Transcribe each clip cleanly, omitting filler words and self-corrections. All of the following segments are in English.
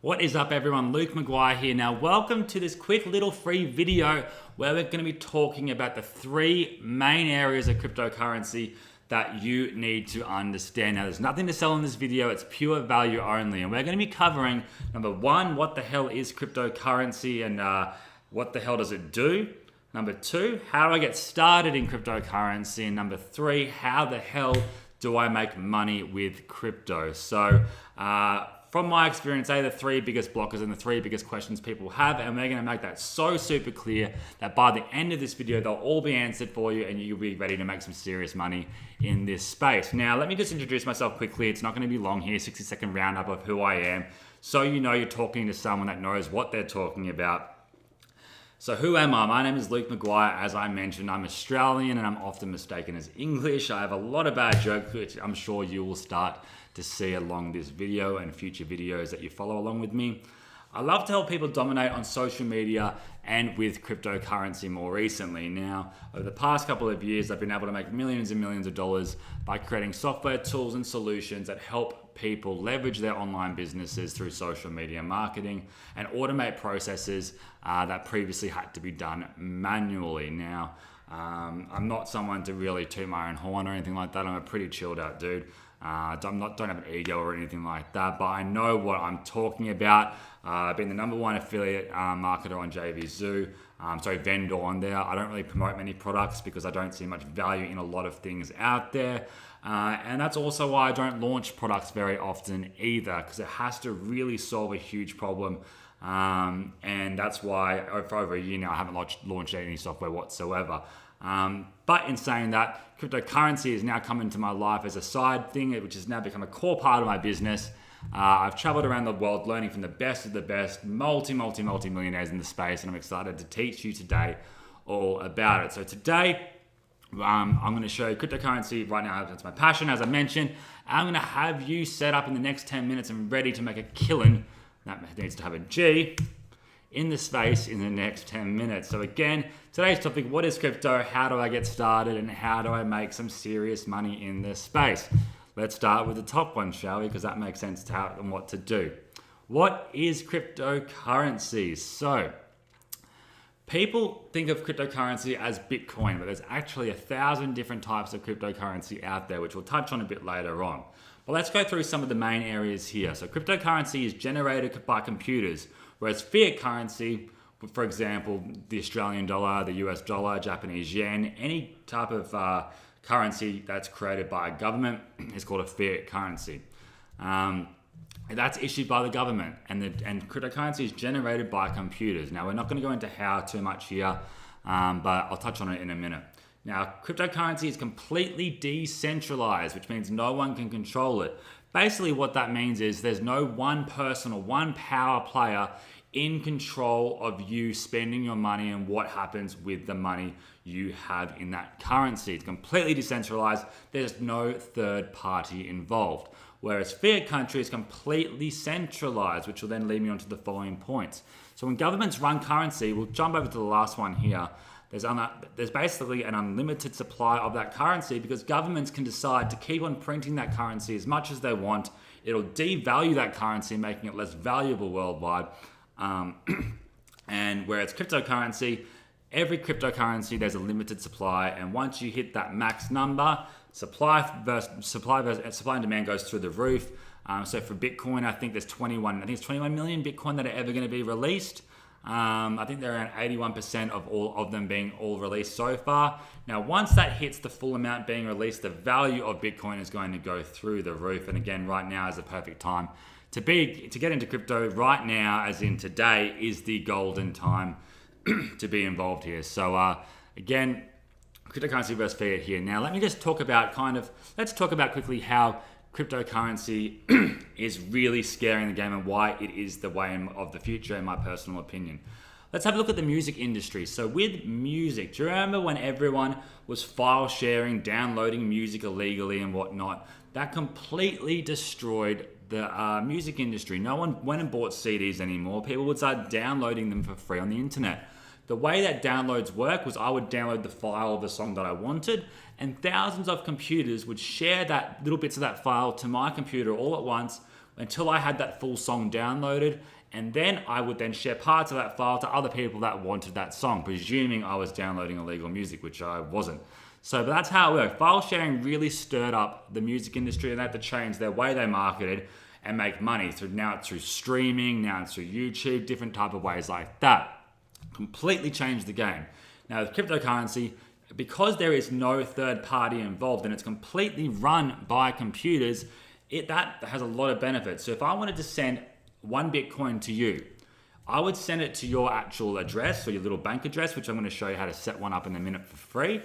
What is up everyone, Luke Maguire here. Now welcome to this quick little free video where we're going to be talking about the three main areas of cryptocurrency that you need to understand. Now there's nothing to sell in this video, it's pure value only. And we're going to be covering, number one, what the hell is cryptocurrency and what the hell does it do? Number two, how do I get started in cryptocurrency? And number three, how the hell do I make money with crypto? So, from my experience, they are the three biggest blockers and the three biggest questions people have, and we're going to make that so super clear that by the end of this video, they'll all be answered for you and you'll be ready to make some serious money in this space. Now, let me just introduce myself quickly. It's not going to be long here, 60-second roundup of who I am, so you know you're talking to someone that knows what they're talking about. So who am I? My name is Luke Maguire. As I mentioned, I'm Australian and I'm often mistaken as English. I have a lot of bad jokes, which I'm sure you will start to see along this video and future videos that you follow along with me. I love to help people dominate on social media and with cryptocurrency more recently. Now, over the past couple of years, I've been able to make millions and millions of dollars by creating software, tools, and solutions that help people leverage their online businesses through social media marketing and automate processes that previously had to be done manually. Now, I'm not someone to really toot my own horn or anything like that. I'm a pretty chilled out dude. Don't have an ego or anything like that, but I know what I'm talking about. I've been the #1 affiliate marketer on JVZoo, vendor on there. I don't really promote many products because I don't see much value in a lot of things out there. And that's also why I don't launch products very often either, because it has to really solve a huge problem. And that's why for over a year now, I haven't launched any software whatsoever. But in saying that, cryptocurrency has now come into my life as a side thing, which has now become a core part of my business. I've traveled around the world learning from the best of the best, multi-millionaires in the space, and I'm excited to teach you today all about it. So today, I'm going to show you cryptocurrency right now. That's my passion, as I mentioned. I'm going to have you set up in the next 10 minutes and ready to make a killing. That needs to have a G in the space in the next 10 minutes. So again, today's topic, what is crypto? How do I get started? And how do I make some serious money in this space? Let's start with the top one, shall we? Because that makes sense to how and what to do. What is cryptocurrency? So, people think of cryptocurrency as Bitcoin, but there's actually 1,000 different types of cryptocurrency out there, which we'll touch on a bit later on. But let's go through some of the main areas here. So cryptocurrency is generated by computers, whereas fiat currency, for example, the Australian dollar, the US dollar, Japanese yen, any type of currency that's created by a government is called a fiat currency. That's issued by the government, and cryptocurrency is generated by computers. Now, we're not going to go into how too much here, but I'll touch on it in a minute. Now, cryptocurrency is completely decentralized, which means no one can control it. Basically, what that means is there's no one person or one power player in control of you spending your money and what happens with the money you have in that currency. It's completely decentralized. There's no third party involved. Whereas fiat country is completely centralized, which will then lead me on to the following points. So when governments run currency, we'll jump over to the last one here. There's basically an unlimited supply of that currency because governments can decide to keep on printing that currency as much as they want. It'll devalue that currency, making it less valuable worldwide. And whereas cryptocurrency, every cryptocurrency, there's a limited supply. And once you hit that max number, supply and demand goes through the roof. So for Bitcoin, I think it's 21 million Bitcoin that are ever going to be released. I think they're around 81% of all of them being all released so far. Now, once that hits the full amount being released, the value of Bitcoin is going to go through the roof. And again, right now is the perfect time to get into crypto. Right now, as in today, is the golden time to be involved here. So again, cryptocurrency versus fiat here. Now, let me just talk about let's talk about quickly how cryptocurrency is really scaring the game and why it is the way of the future, in my personal opinion. Let's have a look at the music industry. So with music, do you remember when everyone was file sharing, downloading music illegally and whatnot? That completely destroyed the music industry. No one went and bought CDs anymore. People would start downloading them for free on the internet. The way that downloads work was I would download the file of the song that I wanted, and thousands of computers would share that little bits of that file to my computer all at once, until I had that full song downloaded, and then I would then share parts of that file to other people that wanted that song, presuming I was downloading illegal music, which I wasn't. But that's how it worked. File sharing really stirred up the music industry, and they had to change their way they marketed and make money. So now it's through streaming, now it's through YouTube, different type of ways like that. Completely changed the game. Now with cryptocurrency, because there is no third party involved and it's completely run by computers, that has a lot of benefits. So if I wanted to send 1 Bitcoin to you, I would send it to your actual address or your little bank address, which I'm going to show you how to set one up in a minute for free.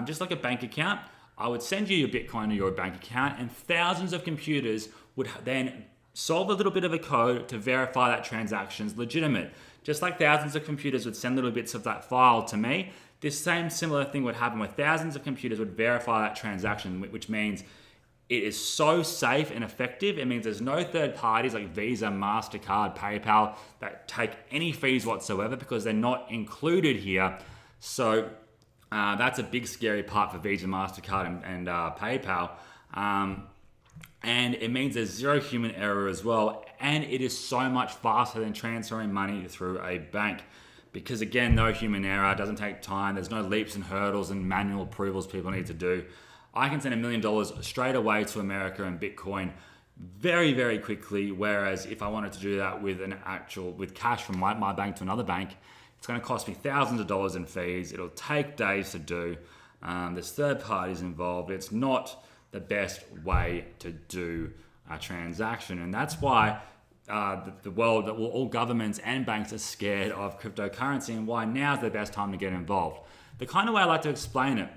Just like a bank account, I would send you your Bitcoin to your bank account, and thousands of computers would then solve a little bit of a code to verify that transaction's legitimate. Just like thousands of computers would send little bits of that file to me, this same similar thing would happen where thousands of computers would verify that transaction, which means it is so safe and effective. It means there's no third parties like Visa, MasterCard, PayPal that take any fees whatsoever because they're not included here. So that's a big scary part for Visa, MasterCard, and PayPal. And it means there's zero human error as well. And it is so much faster than transferring money through a bank. Because again, no human error, doesn't take time. There's no leaps and hurdles and manual approvals people need to do. I can send $1 million straight away to America in Bitcoin very, very quickly. Whereas if I wanted to do that with cash from my bank to another bank, it's going to cost me thousands of dollars in fees. It'll take days to do. There's third parties involved. It's not the best way to do a transaction. And that's why the world, all governments and banks are scared of cryptocurrency, and why now's the best time to get involved. The kind of way I like to explain it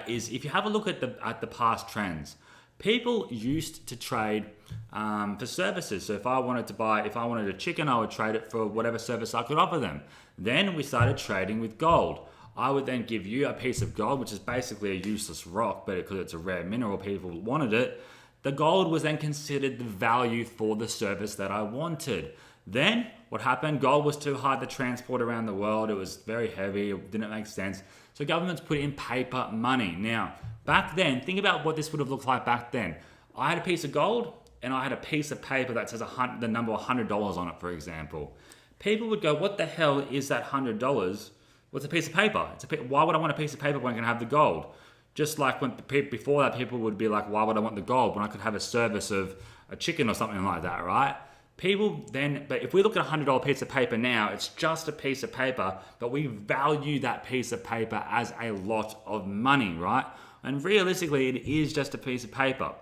is if you have a look at the past trends. People used to trade for services. So if I wanted a chicken, I would trade it for whatever service I could offer them. Then we started trading with gold. I would then give you a piece of gold, which is basically a useless rock, but because it's a rare mineral, people wanted it. The gold was then considered the value for the service that I wanted. Then what happened? Gold was too hard to transport around the world. It was very heavy. It didn't make sense. So governments put in paper money. Now, back then, think about what this would have looked like back then. I had a piece of gold and I had a piece of paper that says the number $100 on it, for example. People would go, what the hell is that $100? What's a piece of paper? Why would I want a piece of paper when I can have the gold? Just like before that, people would be like, why would I want the gold when I could have a service of a chicken or something like that, right? But if we look at a $100 piece of paper now, it's just a piece of paper, but we value that piece of paper as a lot of money, right? And realistically, it is just a piece of paper.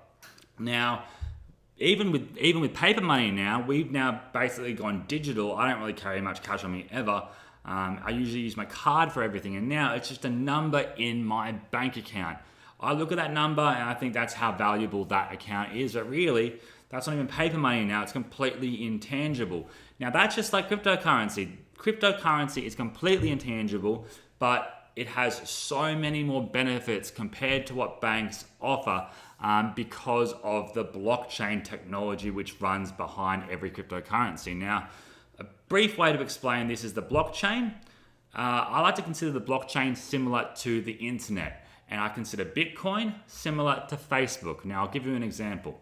Now, even with paper money now, we've now basically gone digital. I don't really carry much cash on me ever. I usually use my card for everything, and now it's just a number in my bank account. I look at that number and I think that's how valuable that account is, but really, that's not even paper money now. It's completely intangible. Now, that's just like cryptocurrency. Cryptocurrency is completely intangible, but it has so many more benefits compared to what banks offer because of the blockchain technology which runs behind every cryptocurrency. Now, a brief way to explain this is the blockchain. I like to consider the blockchain similar to the internet, and I consider Bitcoin similar to Facebook. Now, I'll give you an example.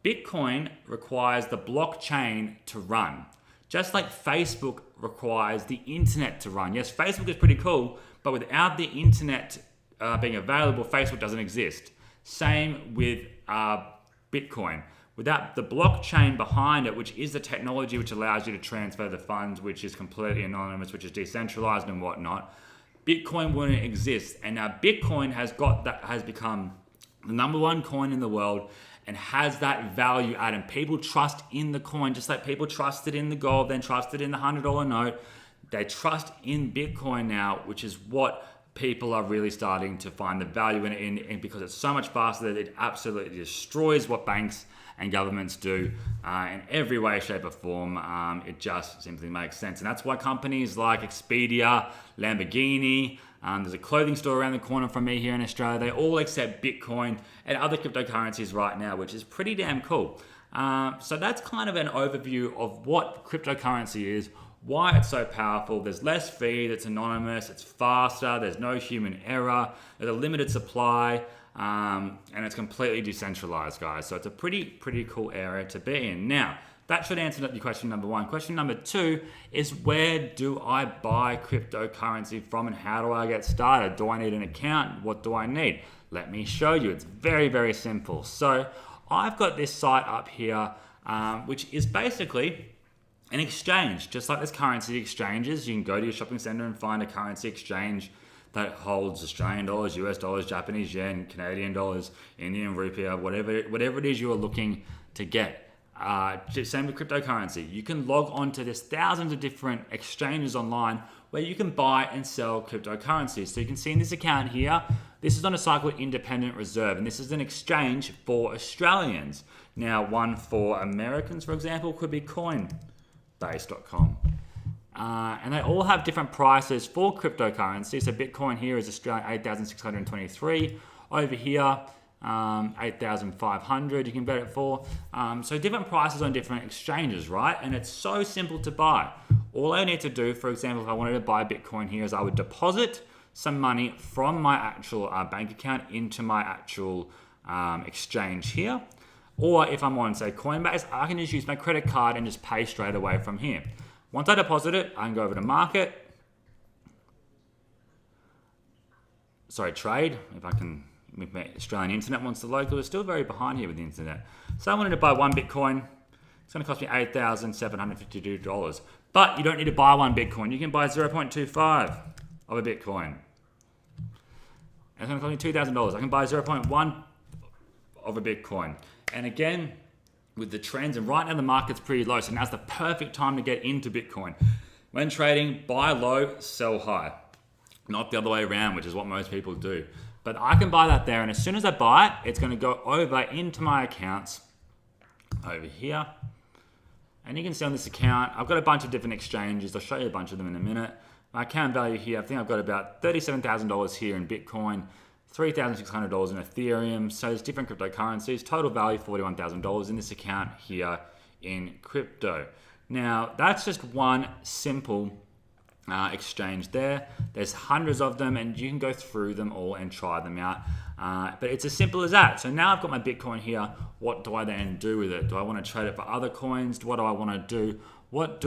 Bitcoin requires the blockchain to run, just like Facebook requires the internet to run. Yes, Facebook is pretty cool, but without the internet being available, Facebook doesn't exist. Same with Bitcoin. Without the blockchain behind it, which is the technology which allows you to transfer the funds, which is completely anonymous, which is decentralized and whatnot, Bitcoin wouldn't exist. And now Bitcoin has become the number one coin in the world and has that value add. And people trust in the coin, just like people trusted in the gold, then trusted in the $100 note. They trust in Bitcoin now, which is what people are really starting to find the value in because it's so much faster that it absolutely destroys what banks and governments do in every way, shape, or form. It just simply makes sense. And that's why companies like Expedia, Lamborghini, there's a clothing store around the corner from me here in Australia, they all accept Bitcoin and other cryptocurrencies right now, which is pretty damn cool. So that's kind of an overview of what cryptocurrency is, why it's so powerful. There's less fees, it's anonymous, it's faster, there's no human error, there's a limited supply. and it's completely decentralized, guys. So it's a pretty cool area to be in. Now, that should answer your question number one. Question number two is, where do I buy cryptocurrency from and how do I get started? Do I need an account? What do I need? Let me show you. It's very simple. So I've got this site up here, which is basically an exchange. Just like there's currency exchanges, you can go to your shopping center and find a currency exchange that holds Australian dollars, US dollars, Japanese yen, Canadian dollars, Indian rupiah, whatever it is you are looking to get. Same with cryptocurrency. You can log on to this thousands of different exchanges online where you can buy and sell cryptocurrencies. So you can see in this account here, this is on a site called Independent Reserve, and this is an exchange for Australians. Now, one for Americans, for example, could be Coinbase.com. And they all have different prices for cryptocurrency. So Bitcoin here is Australian 8,623. Over here, 8,500 you can bet it for. So different prices on different exchanges, right? And it's so simple to buy. All I need to do, for example, if I wanted to buy Bitcoin here, is I would deposit some money from my actual bank account into my actual exchange here. Or if I'm on, say, Coinbase, I can just use my credit card and just pay straight away from here. Once I deposit it, I can go over to market. Sorry, trade, if I can. My Australian internet wants the local. It's still very behind here with the internet. So I wanted to buy one Bitcoin. It's going to cost me $8,752. But you don't need to buy one Bitcoin. You can buy 0.25 of a Bitcoin. It's going to cost me $2,000. I can buy 0.1 of a Bitcoin. And again, with the trends, and right now the market's pretty low, so now's the perfect time to get into Bitcoin. When trading, buy low, sell high. Not the other way around, which is what most people do. But I can buy that there, and as soon as I buy it, it's going to go over into my accounts over here. And you can see on this account, I've got a bunch of different exchanges. I'll show you a bunch of them in a minute. My account value here, I think I've got about $37,000 here in Bitcoin, $3,600 in Ethereum. So there's different cryptocurrencies. Total value $41,000 in this account here in crypto. Now, that's just one simple exchange there. There's hundreds of them, and you can go through them all and try them out. But it's as simple as that. So now I've got my Bitcoin here. What do I then do with it? Do I want to trade it for other coins? What do I want to do? What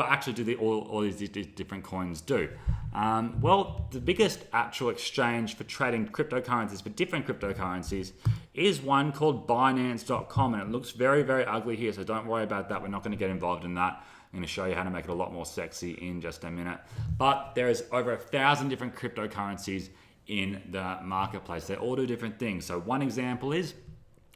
actually do all these different coins do? Well, the biggest actual exchange for trading cryptocurrencies, for different cryptocurrencies, is one called Binance.com, and it looks very ugly here, so don't worry about that. We're not going to get involved in that. I'm going to show you how to make it a lot more sexy in just a minute. But there is over 1,000 different cryptocurrencies in the marketplace. They all do different things. So one example is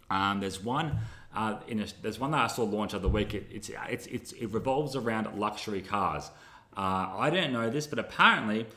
there's one that I saw launch of the week. It revolves around luxury cars. I didn't know this, but apparently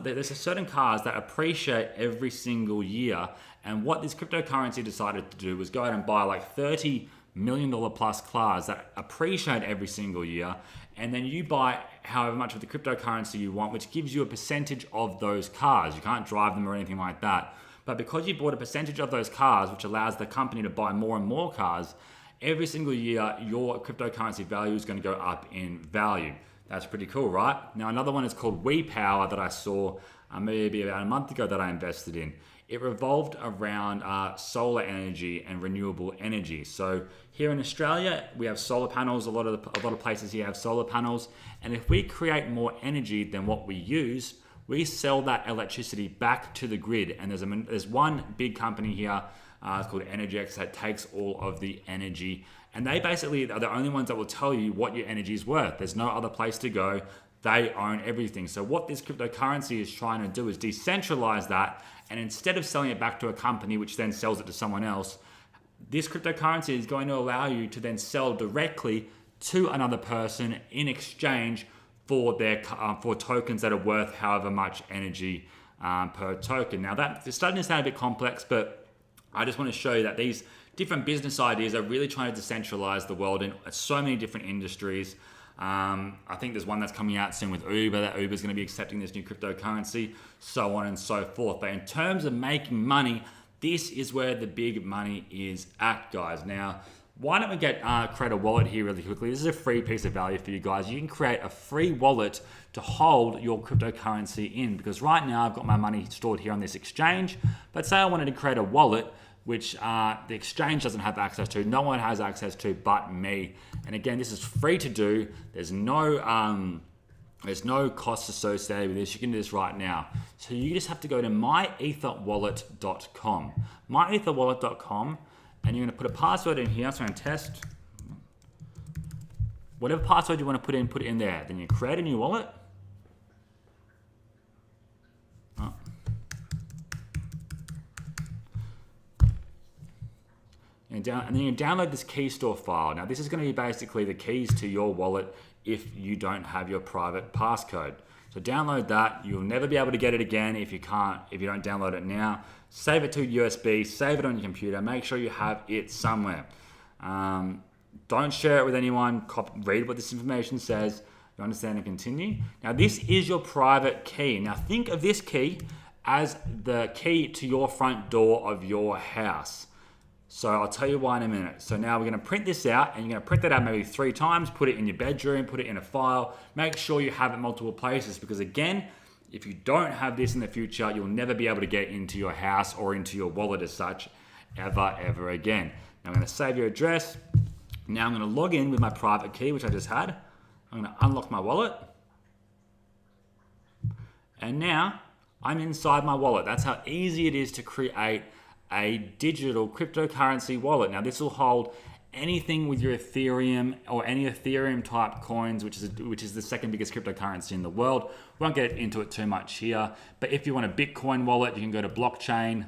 there's certain cars that appreciate every single year. And what this cryptocurrency decided to do was go out and buy like $30 million plus cars that appreciate every single year. And then you buy however much of the cryptocurrency you want, which gives you a percentage of those cars. You can't drive them or anything like that. But because you bought a percentage of those cars, which allows the company to buy more and more cars, every single year, your cryptocurrency value is going to go up in value. That's pretty cool, right? Now, another one is called WePower that I saw maybe about a month ago that I invested in. It revolved around solar energy and renewable energy. So here in Australia, we have solar panels. A lot of places here have solar panels. And if we create more energy than what we use, we sell that electricity back to the grid. And there's one big company here, it's called Energex, that takes all of the energy. And they basically are the only ones that will tell you what your energy is worth. There's no other place to go. They own everything. So what this cryptocurrency is trying to do is decentralize that. And instead of selling it back to a company, which then sells it to someone else, this cryptocurrency is going to allow you to then sell directly to another person in exchange for their for tokens that are worth however much energy per token. Now that's starting to sound a bit complex, but I just want to show you that these different business ideas are really trying to decentralize the world in so many different industries. I think there's one that's coming out soon with Uber, that Uber's going to be accepting this new cryptocurrency, so on and so forth. But in terms of making money, this is where the big money is at, guys. Now, why don't we create a wallet here really quickly. This is a free piece of value for you guys. You can create a free wallet to hold your cryptocurrency in, because right now I've got my money stored here on this exchange, but say I wanted to create a wallet which the exchange doesn't have access to, no one has access to but me. And again, this is free to do. There's no cost associated with this. You can do this right now. So you just have to go to myetherwallet.com. Myetherwallet.com, and you're going to put a password in here. So I'm going to test. Whatever password you want to put it in there. Then you create a new wallet. And then you download this key store file. Now this is going to be basically the keys to your wallet if you don't have your private passcode. So download that. You'll never be able to get it again if you don't download it now. Save it to USB, save it on your computer, make sure you have it somewhere. Don't share it with anyone. Read what this information says. You understand and continue. Now this is your private key. Now think of this key as the key to your front door of your house. So I'll tell you why in a minute. So now we're going to print this out, and you're going to print that out maybe 3 times, put it in your bedroom, put it in a file. Make sure you have it multiple places, because again, if you don't have this in the future, you'll never be able to get into your house or into your wallet as such ever again. Now I'm going to save your address. Now I'm going to log in with my private key, which I just had. I'm going to unlock my wallet. And now I'm inside my wallet. That's how easy it is to create a digital cryptocurrency wallet. Now this will hold anything with your Ethereum or any Ethereum type coins, which is the second biggest cryptocurrency in the world. We won't get into it too much here, but if you want a Bitcoin wallet, you can go to blockchain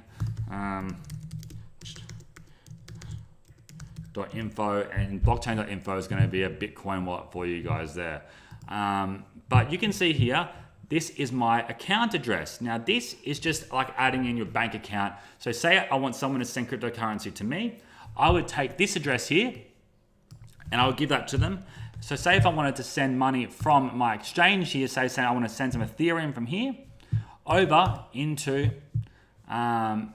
.info, and blockchain.info is going to be a Bitcoin wallet for you guys there. But you can see here, this is my account address. Now this is just like adding in your bank account. So say I want someone to send cryptocurrency to me, I would take this address here and I would give that to them. So say if I wanted to send money from my exchange here, say I want to send some Ethereum from here over into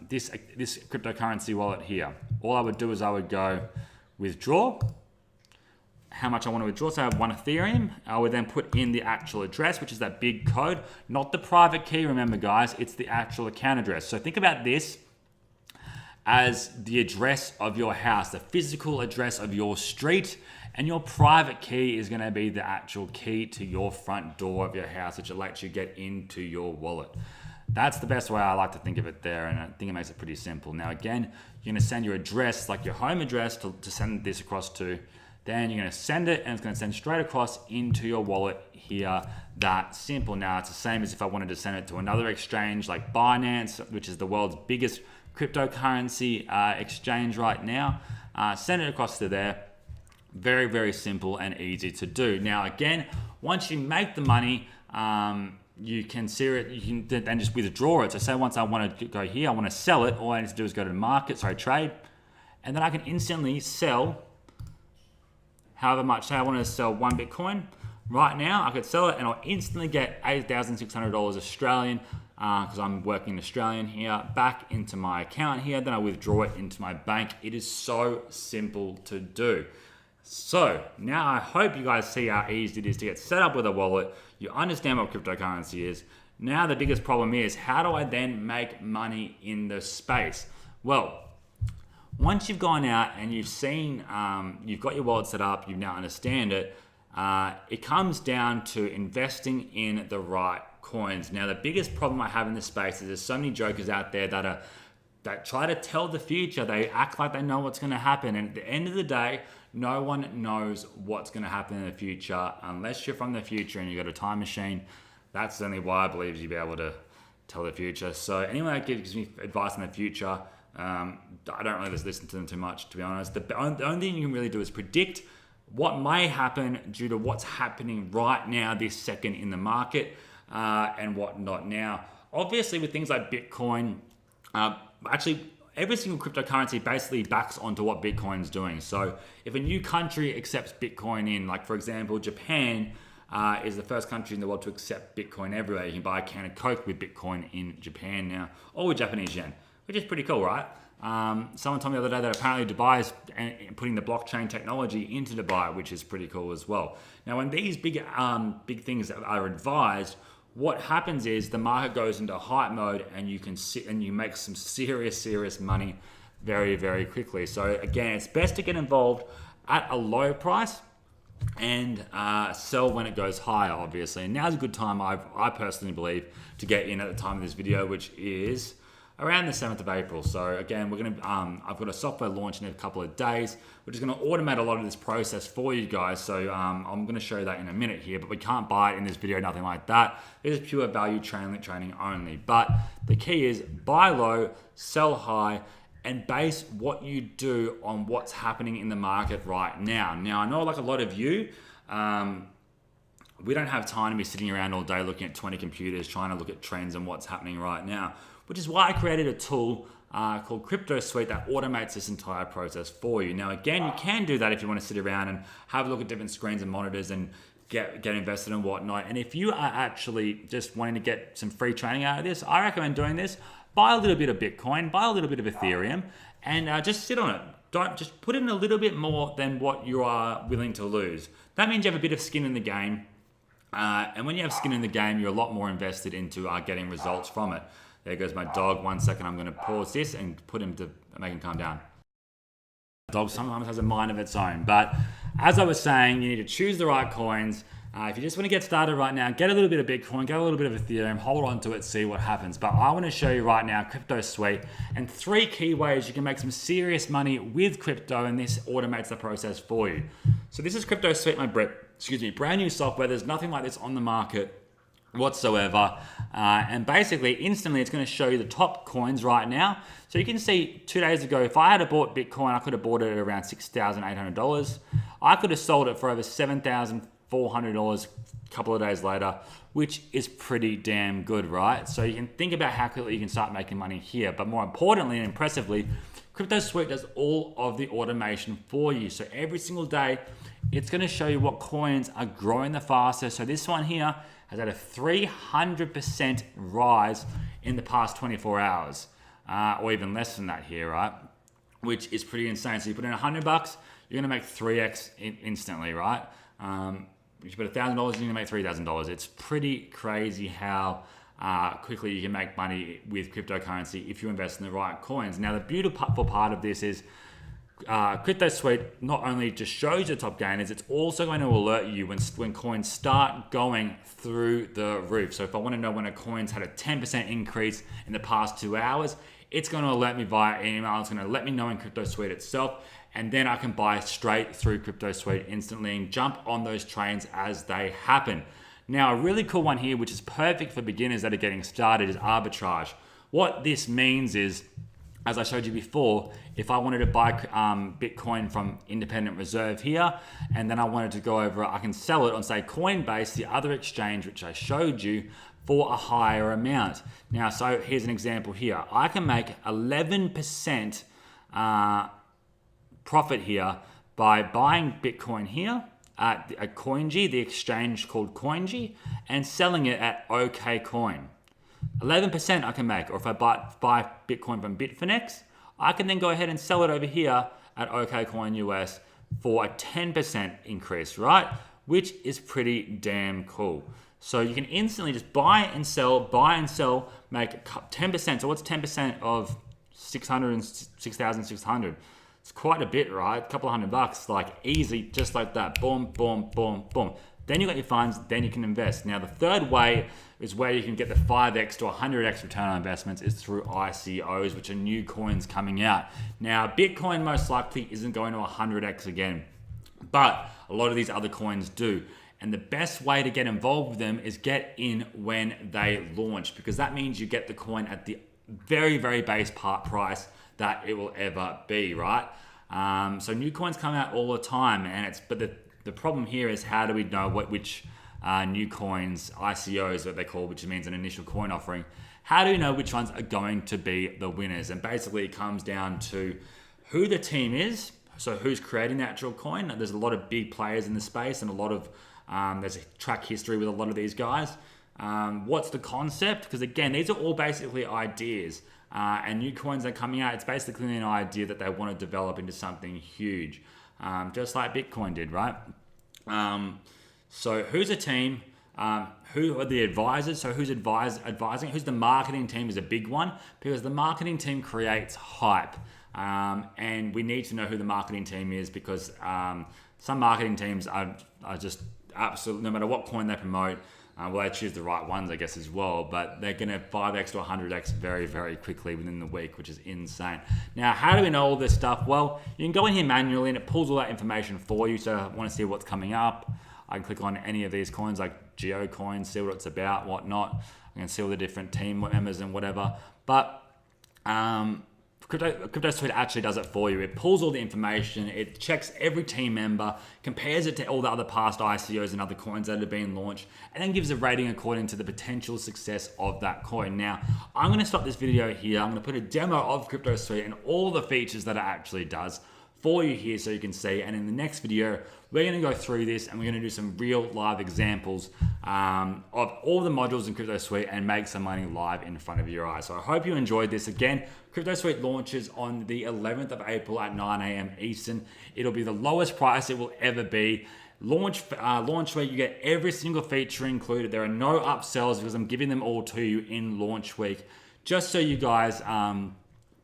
this cryptocurrency wallet here. All I would do is I would go withdraw, how much I want to withdraw. So I have 1 Ethereum. I would then put in the actual address, which is that big code, not the private key. Remember guys, it's the actual account address. So think about this as the address of your house, the physical address of your street, and your private key is going to be the actual key to your front door of your house, which lets you get into your wallet. That's the best way I like to think of it there, and I think it makes it pretty simple. Now again, you're going to send your address, like your home address, to send this across to. Then you're going to send it, and it's going to send straight across into your wallet here. That simple. Now it's the same as if I wanted to send it to another exchange like Binance, which is the world's biggest cryptocurrency exchange right now. Send it across to there. Very, very simple and easy to do. Now again, once you make the money, you can see it. You can then just withdraw it. So say once I want to go here, I want to sell it. All I need to do is go to the market, trade, and then I can instantly sell however much. Say I want to sell 1 Bitcoin. Right now, I could sell it and I'll instantly get $8,600 Australian, because I'm working Australian here, back into my account here. Then I withdraw it into my bank. It is so simple to do. So now I hope you guys see how easy it is to get set up with a wallet. You understand what cryptocurrency is. Now the biggest problem is, how do I then make money in the space? Well, once you've gone out and you've seen, you've got your wallet set up, you now understand it, it comes down to investing in the right coins. Now, the biggest problem I have in this space is there's so many jokers out there that try to tell the future. They act like they know what's going to happen. And at the end of the day, no one knows what's going to happen in the future unless you're from the future and you've got a time machine. That's the only why I believe you'll be able to tell the future. So anyone that gives me advice in the future, I don't really listen to them too much, to be honest. The only thing you can really do is predict what may happen due to what's happening right now, this second in the market, and what not. Now, obviously with things like Bitcoin, actually every single cryptocurrency basically backs onto what Bitcoin's doing. So if a new country accepts Bitcoin in, like for example, Japan is the first country in the world to accept Bitcoin everywhere. You can buy a can of Coke with Bitcoin in Japan now, or with Japanese yen, which is pretty cool, right? Someone told me the other day that apparently Dubai is putting the blockchain technology into Dubai, which is pretty cool as well. Now, when these big things are advised, what happens is the market goes into hype mode, and you can sit and you make some serious money very, very quickly. So again, it's best to get involved at a low price and sell when it goes higher, obviously. And now's a good time, I personally believe, to get in at the time of this video, which is around the 7th of April. So again, we're gonna I've got a software launch in a couple of days, which is gonna automate a lot of this process for you guys. So I'm gonna show you that in a minute here, but we can't buy it in this video, nothing like that. This is pure value training only. But the key is buy low, sell high, and base what you do on what's happening in the market right now. Now, I know like a lot of you, we don't have time to be sitting around all day looking at 20 computers trying to look at trends and what's happening right now, which is why I created a tool called Cryptosuite that automates this entire process for you. Now, again, you can do that if you want to sit around and have a look at different screens and monitors and get invested and whatnot. And if you are actually just wanting to get some free training out of this, I recommend doing this. Buy a little bit of Bitcoin, buy a little bit of Ethereum, and just sit on it. Don't just put in a little bit more than what you are willing to lose. That means you have a bit of skin in the game. And when you have skin in the game, you're a lot more invested into getting results from it. There goes my dog. 1 second, I'm going to pause this and put him to make him calm down. Dog sometimes has a mind of its own. But as I was saying, you need to choose the right coins. If you just want to get started right now, get a little bit of Bitcoin, get a little bit of Ethereum, hold on to it, see what happens. But I want to show you right now Cryptosuite and 3 key ways you can make some serious money with crypto, and this automates the process for you. So this is Cryptosuite, brand new software. There's nothing like this on the market whatsoever, and basically instantly it's going to show you the top coins right now. So you can see 2 days ago, if I had bought Bitcoin, I could have bought it at around $6,800. I could have sold it for over $7,400 a couple of days later, which is pretty damn good, right? So you can think about how quickly you can start making money here. But more importantly and impressively, Cryptosuite does all of the automation for you. So every single day, it's going to show you what coins are growing the fastest. So this one here has had a 300% rise in the past 24 hours, or even less than that here, right? Which is pretty insane. So you put in $100, you're going to make 3x instantly, right? If you put $1,000, you're going to make $3,000. It's pretty crazy how quickly you can make money with cryptocurrency if you invest in the right coins. Now, the beautiful part of this is Cryptosuite not only just shows the top gainers, it's also going to alert you when coins start going through the roof. So if I want to know when a coin's had a 10% increase in the past 2 hours, it's going to alert me via email. It's going to let me know in Cryptosuite itself, and then I can buy straight through Cryptosuite instantly and jump on those trains as they happen. Now, a really cool one here, which is perfect for beginners that are getting started, is arbitrage. What this means is, as I showed you before, if I wanted to buy Bitcoin from Independent Reserve here, and then I wanted to go over, I can sell it on, say, Coinbase, the other exchange which I showed you, for a higher amount. Now, so here's an example here. I can make 11% profit here by buying Bitcoin here at CoinG, the exchange called CoinG, and selling it at OKCoin. 11% I can make. Or if I buy Bitcoin from Bitfinex, I can then go ahead and sell it over here at OKCoin US for a 10% increase, right? Which is pretty damn cool. So you can instantly just buy and sell, make 10%. So what's 10% of 6,600? It's quite a bit, right? A couple of $100, like easy, just like that. Boom, boom, boom, boom. Then you got your funds, then you can invest. Now, the third way is where you can get the 5x to 100x return on investments is through ICOs, which are new coins coming out. Now, Bitcoin most likely isn't going to 100x again, but a lot of these other coins do. And the best way to get involved with them is get in when they launch, because that means you get the coin at the very, very base price that it will ever be, right? So new coins come out all the time, and but the problem here is, how do we know which new coins, ICOs, what they call, which means an initial coin offering, how do we know which ones are going to be the winners? And basically it comes down to who the team is, so who's creating the actual coin. There's a lot of big players in the space, and a lot of there's a track history with a lot of these guys. What's the concept? Because again, these are all basically ideas. and new coins are coming out. It's basically an idea that they want to develop into something huge, just like Bitcoin did, right? So who's a team? Who are the advisors? So who's advising? Who's the marketing team is a big one, because the marketing team creates hype. And we need to know who the marketing team is, because some marketing teams are just absolutely, no matter what coin they promote, well, they choose the right ones, I guess, as well, but they're going to 5x to 100x very, very quickly within the week, which is insane. Now, how do we know all this stuff? Well, you can go in here manually and it pulls all that information for you. So I want to see what's coming up. I can click on any of these coins like Geo coins, see what it's about, whatnot. I can see all the different team members and whatever. But Cryptosuite actually does it for you. It pulls all the information, it checks every team member, compares it to all the other past ICOs and other coins that have been launched, and then gives a rating according to the potential success of that coin. Now, I'm going to stop this video here. I'm going to put a demo of Cryptosuite and all the features that it actually does for you here so you can see. And in the next video, we're going to go through this and we're going to do some real live examples of all the modules in Cryptosuite and make some money live in front of your eyes. So I hope you enjoyed this. Again, Cryptosuite launches on the 11th of April at 9 a.m. Eastern. It'll be the lowest price it will ever be. Launch week, you get every single feature included. There are no upsells because I'm giving them all to you in launch week, just so you guys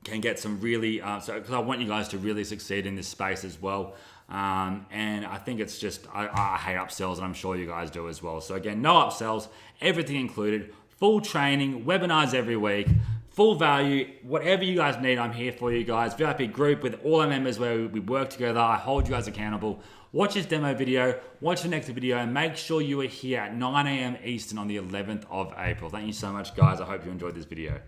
can get some really, because I want you guys to really succeed in this space as well. And I think it's just, I hate upsells, and I'm sure you guys do as well. So again, no upsells, everything included, full training, webinars every week, full value, whatever you guys need, I'm here for you guys. VIP group with all our members where we work together. I hold you guys accountable. Watch this demo video, watch the next video, and make sure you are here at 9 a.m. Eastern on the 11th of April. Thank you so much, guys. I hope you enjoyed this video.